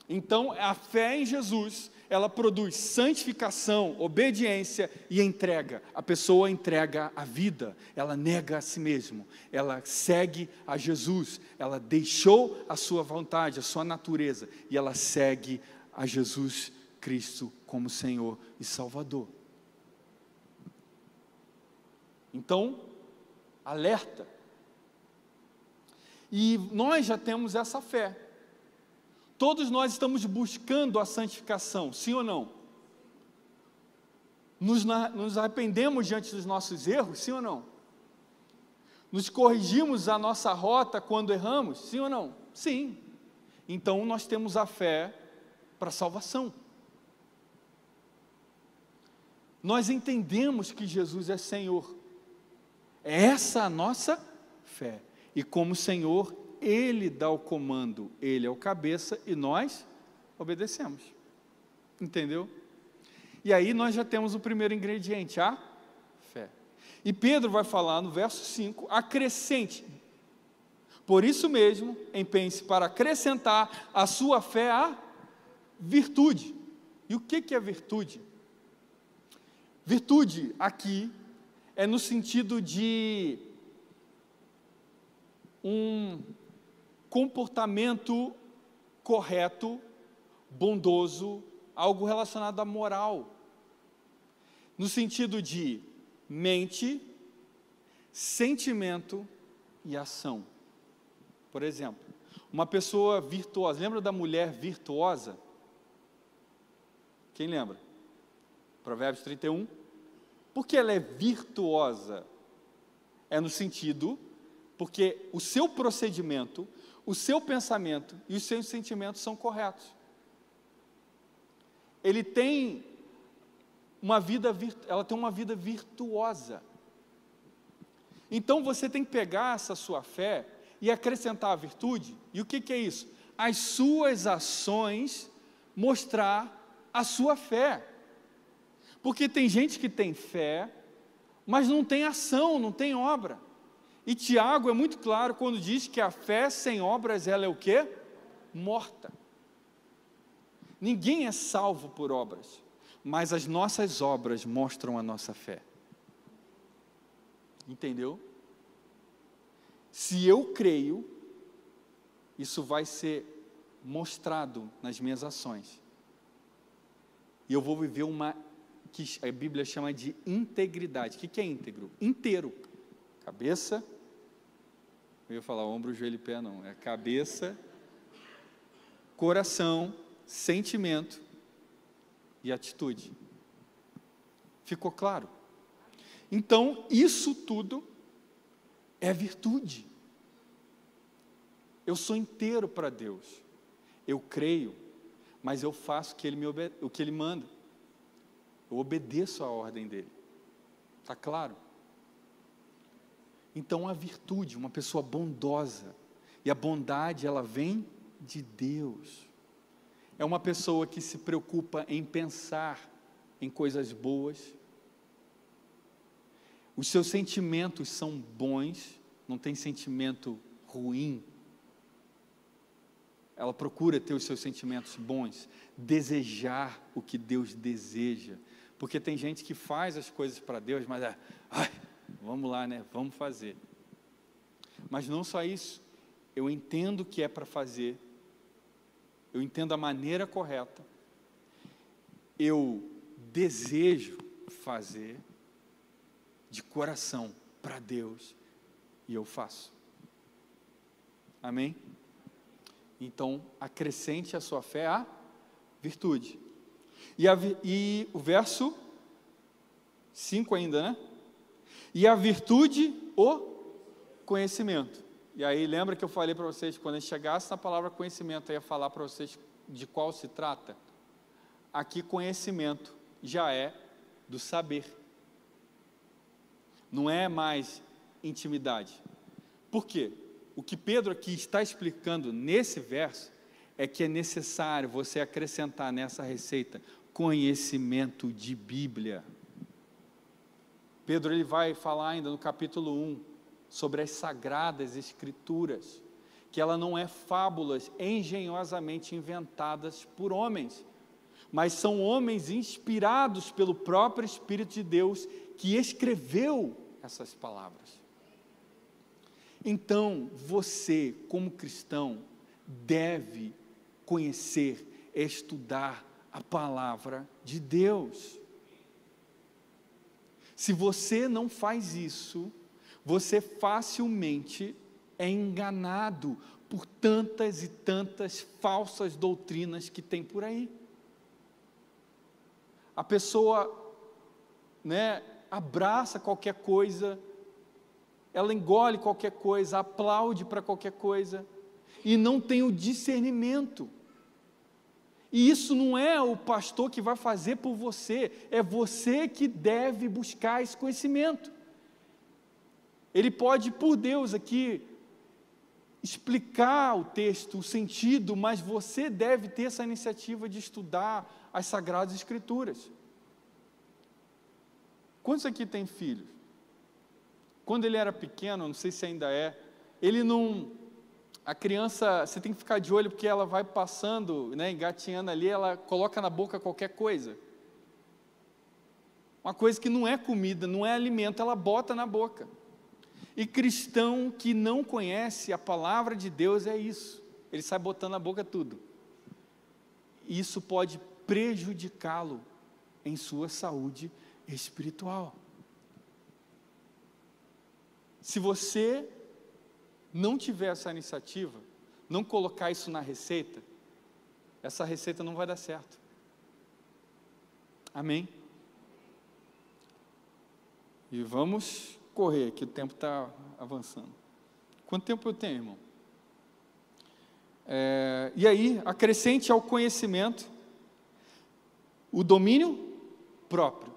Então, a fé em Jesus, ela produz santificação, obediência e entrega. A pessoa entrega a vida, ela nega a si mesma, ela segue a Jesus, ela deixou a sua vontade, a sua natureza, e ela segue a Jesus Cristo como Senhor e Salvador. Então, alerta. E nós já temos essa fé. Todos nós estamos buscando a santificação, sim ou não? Nos arrependemos diante dos nossos erros, sim ou não? Nos corrigimos a nossa rota quando erramos, sim ou não? Sim. Então nós temos a fé para a salvação. Nós entendemos que Jesus é Senhor. É essa a nossa fé. E como Senhor, Ele dá o comando, Ele é o cabeça e nós obedecemos. Entendeu? E aí nós já temos o primeiro ingrediente, a fé. E Pedro vai falar no verso 5, acrescente. Por isso mesmo, empenhe-se para acrescentar a sua fé à virtude. E o que é virtude? Virtude aqui é no sentido de um comportamento correto, bondoso, algo relacionado à moral, no sentido de mente, sentimento e ação. Por exemplo, uma pessoa virtuosa, lembra da mulher virtuosa? Quem lembra? Provérbios 31. Por que ela é virtuosa? É no sentido, porque o seu procedimento, o seu pensamento e os seus sentimentos são corretos. Ela tem uma vida virtuosa. Então você tem que pegar essa sua fé e acrescentar a virtude. E o que é isso? As suas ações mostrar a sua fé. Porque tem gente que tem fé, mas não tem ação, não tem obra. E Tiago é muito claro quando diz que a fé sem obras, ela é o quê? Morta. Ninguém é salvo por obras, mas as nossas obras mostram a nossa fé. Entendeu? Se eu creio, isso vai ser mostrado nas minhas ações. E eu vou viver uma, que a Bíblia chama de integridade. O que é íntegro? Inteiro. Cabeça, eu ia falar ombro, joelho e pé, não. É cabeça, coração, sentimento e atitude. Ficou claro? Então, isso tudo é virtude. Eu sou inteiro para Deus. Eu creio, mas eu faço o que Ele manda. Eu obedeço a ordem dEle. Está claro? Então, a virtude, uma pessoa bondosa, e a bondade, ela vem de Deus. É uma pessoa que se preocupa em pensar em coisas boas. Os seus sentimentos são bons, não tem sentimento ruim. Ela procura ter os seus sentimentos bons, desejar o que Deus deseja. Porque tem gente que faz as coisas para Deus, mas vamos lá, né? Vamos fazer. Mas não só isso, eu entendo o que é para fazer, eu entendo a maneira correta, eu desejo fazer de coração para Deus e eu faço. Amém? Então, acrescente a sua fé à virtude. E o verso 5 ainda, né? E a virtude, o conhecimento. E aí, lembra que eu falei para vocês, quando a gente chegasse na palavra conhecimento, eu ia falar para vocês de qual se trata? Aqui, conhecimento já é do saber. Não é mais intimidade. Por quê? O que Pedro aqui está explicando nesse verso é que é necessário você acrescentar nessa receita conhecimento de Bíblia. Pedro ele vai falar ainda no capítulo 1 sobre as sagradas escrituras, que ela não é fábulas engenhosamente inventadas por homens, mas são homens inspirados pelo próprio Espírito de Deus que escreveu essas palavras. Então, você, como cristão, deve conhecer, estudar a palavra de Deus. Se você não faz isso, você facilmente é enganado por tantas e tantas falsas doutrinas que tem por aí. A pessoa, abraça qualquer coisa, ela engole qualquer coisa, aplaude para qualquer coisa, e não tem o discernimento. E isso não é o pastor que vai fazer por você, é você que deve buscar esse conhecimento. Ele pode, por Deus, aqui, explicar o texto, o sentido, mas você deve ter essa iniciativa de estudar as Sagradas Escrituras. Quantos aqui tem filhos? Quando ele era pequeno, não sei se ainda é, a criança, você tem que ficar de olho porque ela vai passando, engatinhando ali, ela coloca na boca qualquer coisa. Uma coisa que não é comida, não é alimento, ela bota na boca. E cristão que não conhece a palavra de Deus é isso, ele sai botando na boca tudo. E isso pode prejudicá-lo em sua saúde espiritual. Se você não tiver essa iniciativa, não colocar isso na receita, essa receita não vai dar certo. Amém? E vamos correr, que o tempo está avançando. Quanto tempo eu tenho, irmão? E aí, acrescente ao conhecimento o domínio próprio.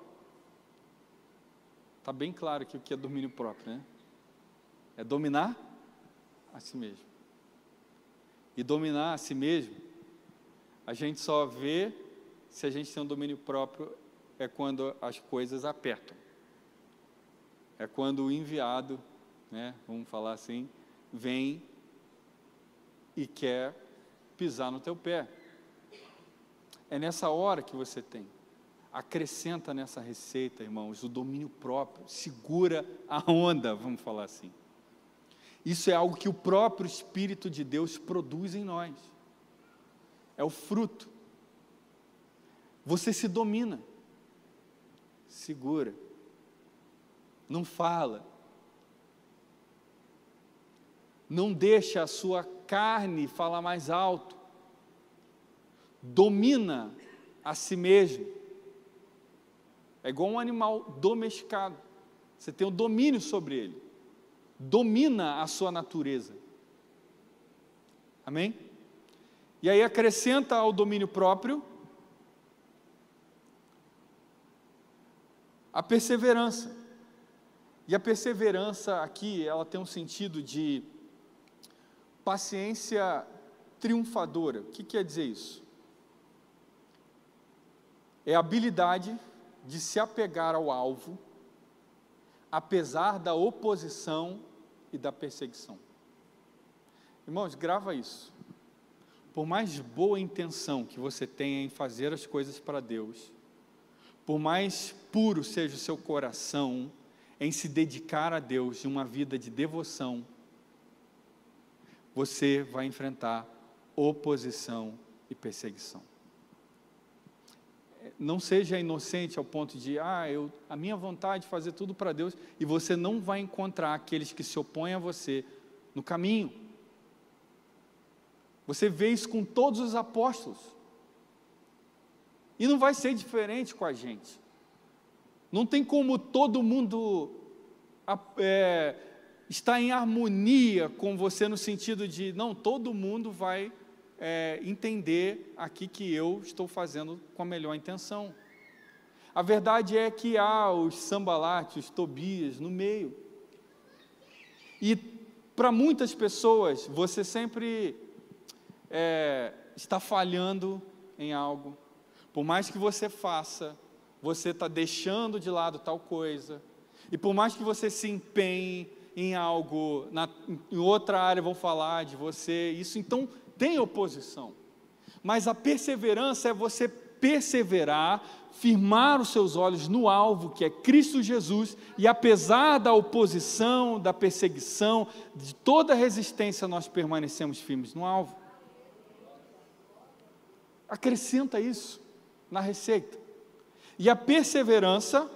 Está bem claro aqui o que é domínio próprio, né? É dominar a si mesmo. E dominar a si mesmo, a gente só vê se a gente tem um domínio próprio, é quando as coisas apertam. É quando o enviado, vamos falar assim, vem e quer pisar no teu pé. É nessa hora que você tem. Acrescenta nessa receita, irmãos, o domínio próprio, segura a onda, vamos falar assim. Isso é algo que o próprio Espírito de Deus produz em nós. É o fruto. Você se domina. Segura. Não fala. Não deixa a sua carne falar mais alto. Domina a si mesmo. É igual um animal domesticado. Você tem o domínio sobre ele. Domina a sua natureza. Amém? E aí acrescenta ao domínio próprio a perseverança. E a perseverança aqui, ela tem um sentido de paciência triunfadora. O que quer dizer isso? É a habilidade de se apegar ao alvo, apesar da oposição e da perseguição. Irmãos, grava isso. Por mais boa intenção que você tenha em fazer as coisas para Deus, por mais puro seja o seu coração em se dedicar a Deus de uma vida de devoção, você vai enfrentar oposição e perseguição. Não seja inocente ao ponto de, a minha vontade de fazer tudo para Deus, e você não vai encontrar aqueles que se opõem a você no caminho. Você vê isso com todos os apóstolos. E não vai ser diferente com a gente. Não tem como todo mundo estar em harmonia com você no sentido de, não, todo mundo vai entender aqui que eu estou fazendo com a melhor intenção. A verdade é que há os Sambalates, os Tobias no meio. E para muitas pessoas, você sempre está falhando em algo. por mais que você faça, você está deixando de lado tal coisa, e por mais que você se empenhe em algo, em outra área vão falar de você, isso então tem oposição, mas a perseverança é você perseverar, firmar os seus olhos no alvo, que é Cristo Jesus, e apesar da oposição, da perseguição, de toda resistência, nós permanecemos firmes no alvo. Acrescenta isso na receita. E a perseverança,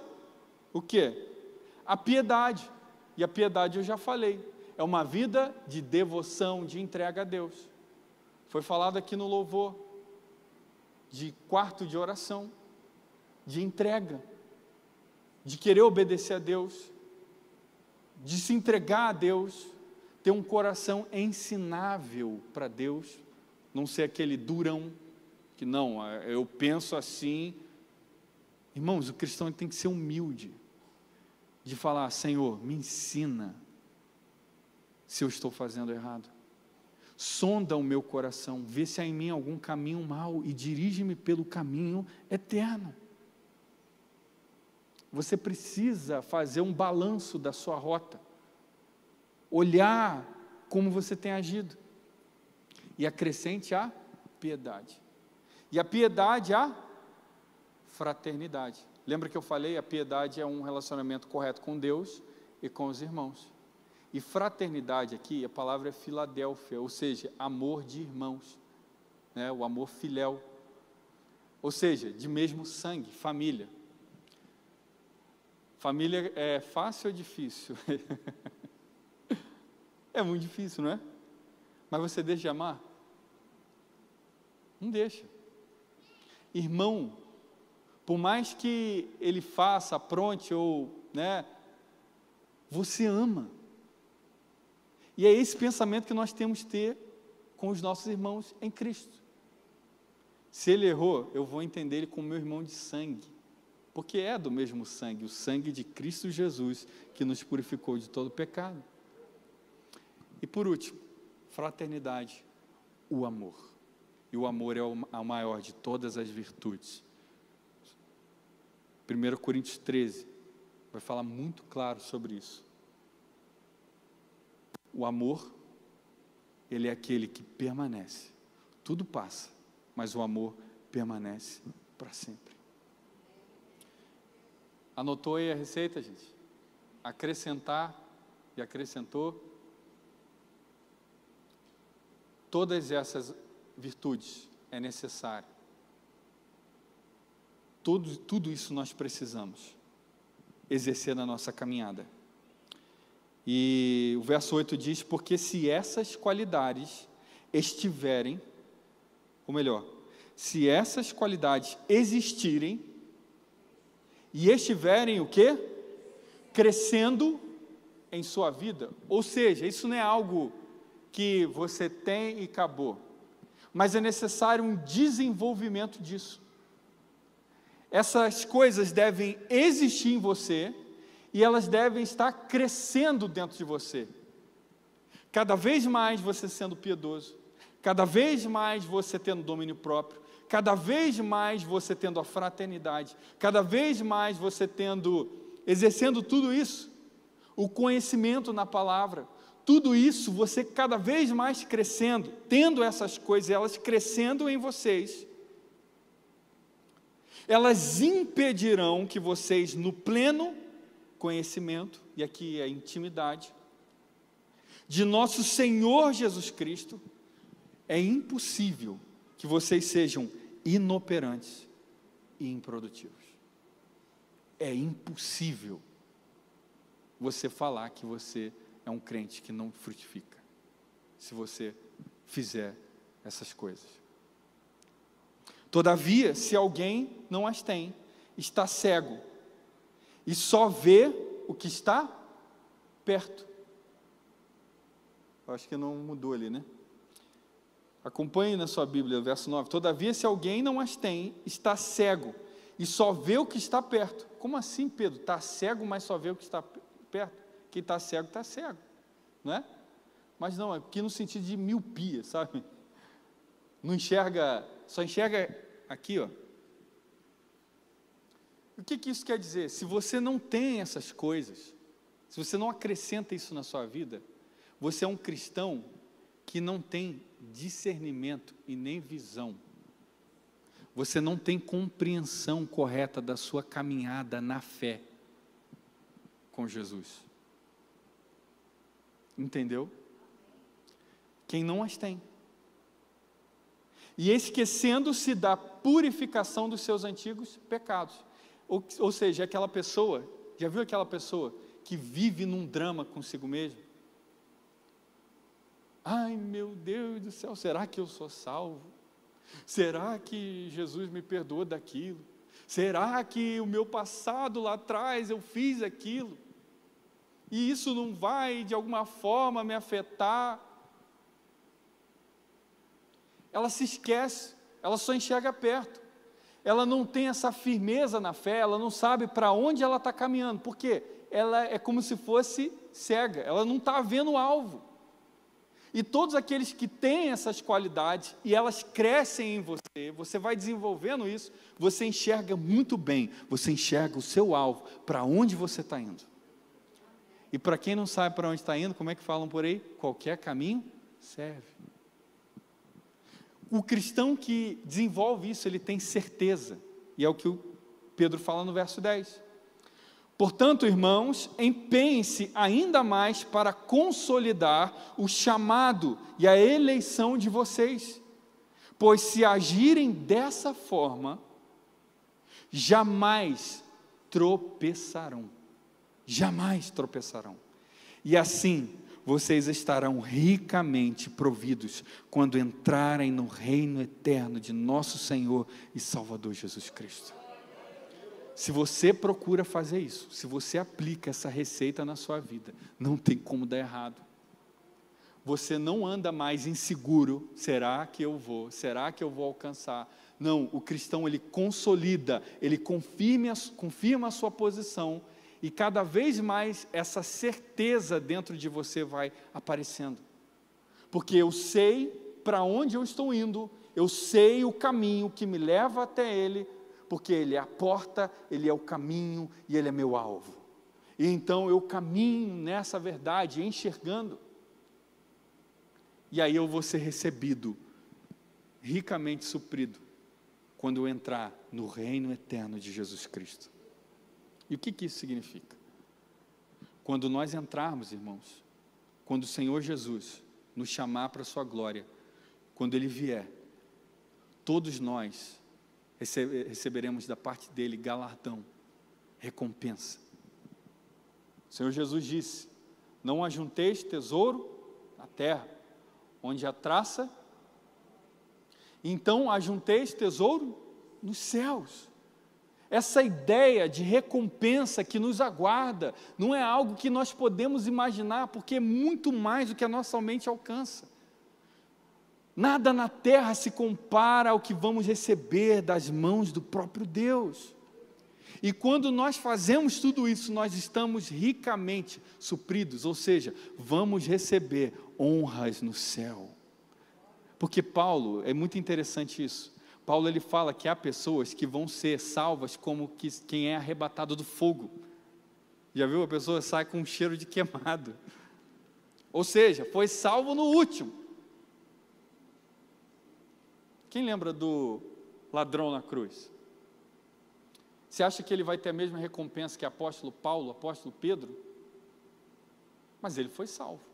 o quê? A piedade. E a piedade eu já falei, é uma vida de devoção, de entrega a Deus. Foi falado aqui no louvor, de quarto de oração, de entrega, de querer obedecer a Deus, de se entregar a Deus, ter um coração ensinável para Deus, não ser aquele durão, que não, eu penso assim. Irmãos, o cristão tem que ser humilde, de falar, Senhor, me ensina se eu estou fazendo errado. Sonda o meu coração, vê se há em mim algum caminho mau e dirige-me pelo caminho eterno. Você precisa fazer um balanço da sua rota, olhar como você tem agido, e acrescente a piedade. E a piedade, a fraternidade. Lembra que eu falei, a piedade é um relacionamento correto com Deus e com os irmãos. E fraternidade aqui, a palavra é Filadélfia, ou seja, amor de irmãos, né? O amor filéu, ou seja, de mesmo sangue, família. Família é fácil ou difícil? É muito difícil, não é? Mas você deixa de amar? Não deixa. Irmão, por mais que ele faça, apronte ou, né, você ama. E é esse pensamento que nós temos que ter com os nossos irmãos em Cristo. Se ele errou, eu vou entender ele como meu irmão de sangue, porque é do mesmo sangue, o sangue de Cristo Jesus, que nos purificou de todo pecado. E por último, fraternidade, o amor. E o amor é a maior de todas as virtudes. 1 Coríntios 13 vai falar muito claro sobre isso. O amor, ele é aquele que permanece. Tudo passa, mas o amor permanece para sempre. Anotou aí a receita, gente? Acrescentar e acrescentou. Todas essas virtudes é necessário. Tudo isso nós precisamos exercer na nossa caminhada. E o verso 8 diz, porque se essas qualidades estiverem, ou melhor, se essas qualidades existirem, e estiverem o quê? Crescendo em sua vida, ou seja, isso não é algo que você tem e acabou, mas é necessário um desenvolvimento disso. Essas coisas devem existir em você, e elas devem estar crescendo dentro de você. Cada vez mais você sendo piedoso, cada vez mais você tendo domínio próprio, cada vez mais você tendo a fraternidade, cada vez mais você exercendo tudo isso, o conhecimento na palavra, tudo isso, você cada vez mais crescendo, tendo essas coisas, elas crescendo em vocês, elas impedirão que vocês, no pleno conhecimento, e aqui é intimidade, de nosso Senhor Jesus Cristo, é impossível que vocês sejam inoperantes e improdutivos. É impossível você falar que você é um crente que não frutifica, se você fizer essas coisas. Todavia, se alguém não as tem, está cego, e só vê o que está perto. Eu acho que não mudou ali, né? Acompanhe na sua Bíblia, verso 9. Todavia, se alguém não as tem, está cego, e só vê o que está perto. Como assim, Pedro? Está cego, mas só vê o que está perto? Quem está cego, não é? Mas não, aqui no sentido de miopia, sabe? Não enxerga, só enxerga aqui, ó, O que isso quer dizer? Se você não tem essas coisas, se você não acrescenta isso na sua vida, você é um cristão que não tem discernimento e nem visão. Você não tem compreensão correta da sua caminhada na fé com Jesus. Entendeu? Quem não as tem. E esquecendo-se da purificação dos seus antigos pecados. Ou seja, aquela pessoa, já viu aquela pessoa que vive num drama consigo mesmo? Ai, meu Deus do céu, será que eu sou salvo? Será que Jesus me perdoou daquilo? Será que o meu passado lá atrás eu fiz aquilo? E isso não vai de alguma forma me afetar? Ela se esquece, ela só enxerga perto. Ela não tem essa firmeza na fé, ela não sabe para onde ela está caminhando. Por quê? Ela é como se fosse cega, ela não está vendo o alvo. E todos aqueles que têm essas qualidades, e elas crescem em você, você vai desenvolvendo isso, você enxerga muito bem, você enxerga o seu alvo, para onde você está indo. E para quem não sabe para onde está indo, como é que falam por aí? Qualquer caminho serve. O cristão que desenvolve isso, ele tem certeza, e é o que o Pedro fala no verso 10. Portanto, irmãos, empenhem-se ainda mais para consolidar o chamado e a eleição de vocês, pois se agirem dessa forma, jamais tropeçarão. Jamais tropeçarão. E assim, vocês estarão ricamente providos quando entrarem no reino eterno de nosso Senhor e Salvador Jesus Cristo. Se você procura fazer isso, se você aplica essa receita na sua vida, não tem como dar errado. Você não anda mais inseguro, será que eu vou? Será que eu vou alcançar? Não, o cristão ele consolida, ele confirma a sua posição, e cada vez mais essa certeza dentro de você vai aparecendo. Porque eu sei para onde eu estou indo, eu sei o caminho que me leva até Ele, porque Ele é a porta, Ele é o caminho e Ele é meu alvo. E então eu caminho nessa verdade, enxergando. E aí eu vou ser recebido, ricamente suprido, quando eu entrar no reino eterno de Jesus Cristo. E o que isso significa? Quando nós entrarmos, irmãos, quando o Senhor Jesus nos chamar para a sua glória, quando Ele vier, todos nós receberemos da parte dEle galardão, recompensa. O Senhor Jesus disse: não ajunteis tesouro na terra, onde a traça, então ajunteis tesouro nos céus. Essa ideia de recompensa que nos aguarda, não é algo que nós podemos imaginar, porque é muito mais do que a nossa mente alcança. Nada na terra se compara ao que vamos receber das mãos do próprio Deus. E quando nós fazemos tudo isso, nós estamos ricamente supridos, ou seja, vamos receber honras no céu. Porque Paulo, é muito interessante isso, Paulo ele fala que há pessoas que vão ser salvas como quem é arrebatado do fogo. Já viu? A pessoa sai com um cheiro de queimado. Ou seja, foi salvo no último. Quem lembra do ladrão na cruz? Você acha que ele vai ter a mesma recompensa que apóstolo Paulo, apóstolo Pedro? Mas ele foi salvo.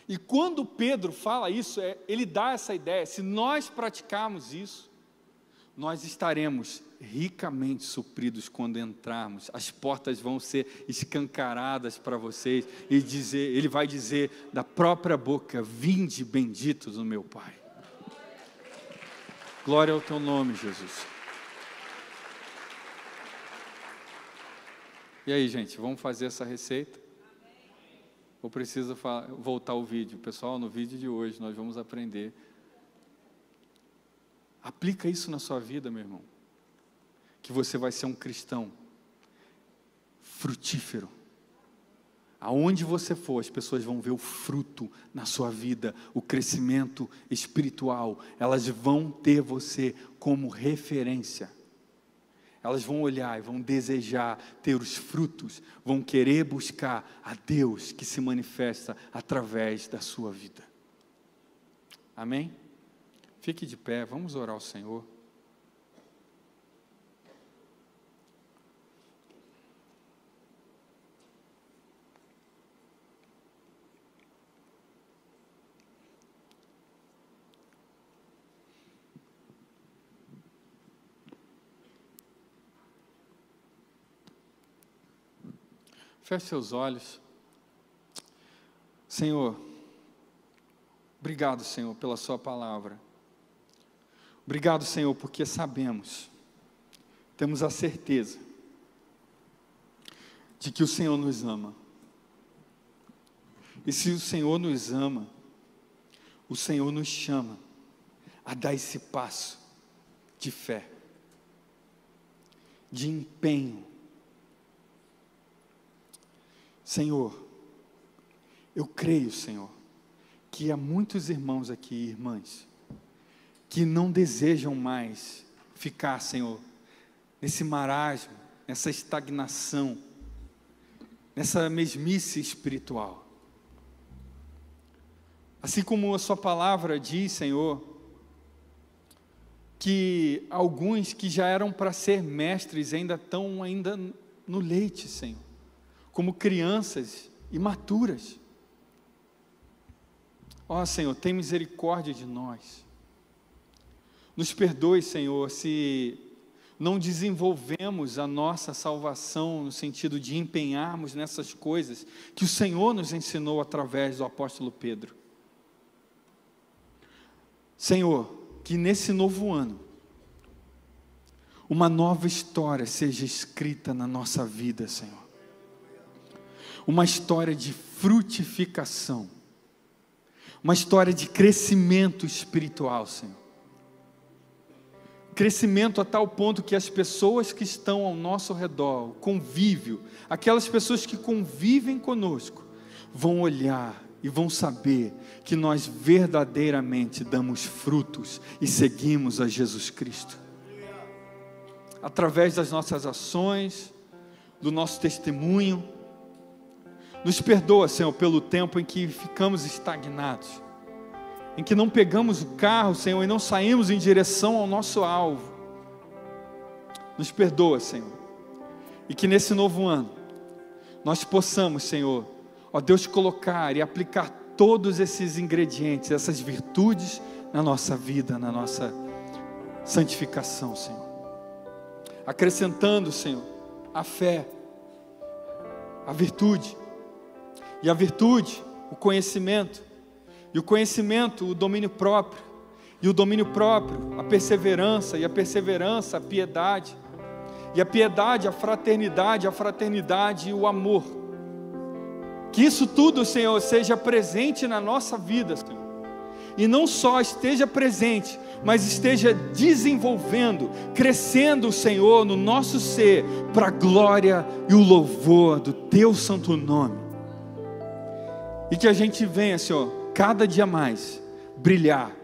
E quando Pedro fala isso, ele dá essa ideia, se nós praticarmos isso, nós estaremos ricamente supridos quando entrarmos, as portas vão ser escancaradas para vocês, e ele vai dizer da própria boca: vinde benditos do meu Pai. Glória ao teu nome, Jesus. E aí, gente, vamos fazer essa receita? Ou precisa voltar o vídeo? Pessoal, no vídeo de hoje nós vamos aprender. Aplica isso na sua vida, meu irmão. Que você vai ser um cristão frutífero. Aonde você for, as pessoas vão ver o fruto na sua vida, o crescimento espiritual. Elas vão ter você como referência. Elas vão olhar e vão desejar ter os frutos, vão querer buscar a Deus que se manifesta através da sua vida. Amém? Fique de pé, vamos orar ao Senhor. Feche seus olhos. Senhor, obrigado, Senhor, pela sua palavra. Obrigado, Senhor, porque sabemos, temos a certeza de que o Senhor nos ama. E se o Senhor nos ama, o Senhor nos chama a dar esse passo de fé, de empenho. Senhor, eu creio, Senhor, que há muitos irmãos aqui, irmãs, que não desejam mais ficar, Senhor, nesse marasmo, nessa estagnação, nessa mesmice espiritual. Assim como a sua palavra diz, Senhor, que alguns que já eram para ser mestres ainda estão no leite, Senhor, como crianças imaturas. Ó Senhor, tem misericórdia de nós. Nos perdoe, Senhor, se não desenvolvemos a nossa salvação no sentido de empenharmos nessas coisas que o Senhor nos ensinou através do apóstolo Pedro. Senhor, que nesse novo ano, uma nova história seja escrita na nossa vida, Senhor. Uma história de frutificação, uma história de crescimento espiritual, Senhor. Crescimento a tal ponto que as pessoas que estão ao nosso redor, o convívio, aquelas pessoas que convivem conosco, vão olhar e vão saber que nós verdadeiramente damos frutos e seguimos a Jesus Cristo. Através das nossas ações, do nosso testemunho. Nos perdoa, Senhor, pelo tempo em que ficamos estagnados, em que não pegamos o carro, Senhor, e não saímos em direção ao nosso alvo. Nos perdoa, Senhor, e que nesse novo ano, nós possamos, Senhor, ó Deus, colocar e aplicar todos esses ingredientes, essas virtudes na nossa vida, na nossa santificação, Senhor. Acrescentando, Senhor, a fé, a virtude, e a virtude, o conhecimento, e o conhecimento, o domínio próprio, e o domínio próprio, a perseverança, e a perseverança, a piedade, e a piedade, a fraternidade, o amor. Que isso tudo, Senhor, seja presente na nossa vida, Senhor, e não só esteja presente, mas esteja desenvolvendo, crescendo, Senhor, no nosso ser, para a glória e o louvor do Teu santo nome. E que a gente venha, Senhor, cada dia mais, brilhar,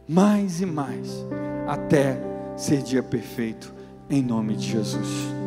mais e mais, até ser dia perfeito, em nome de Jesus.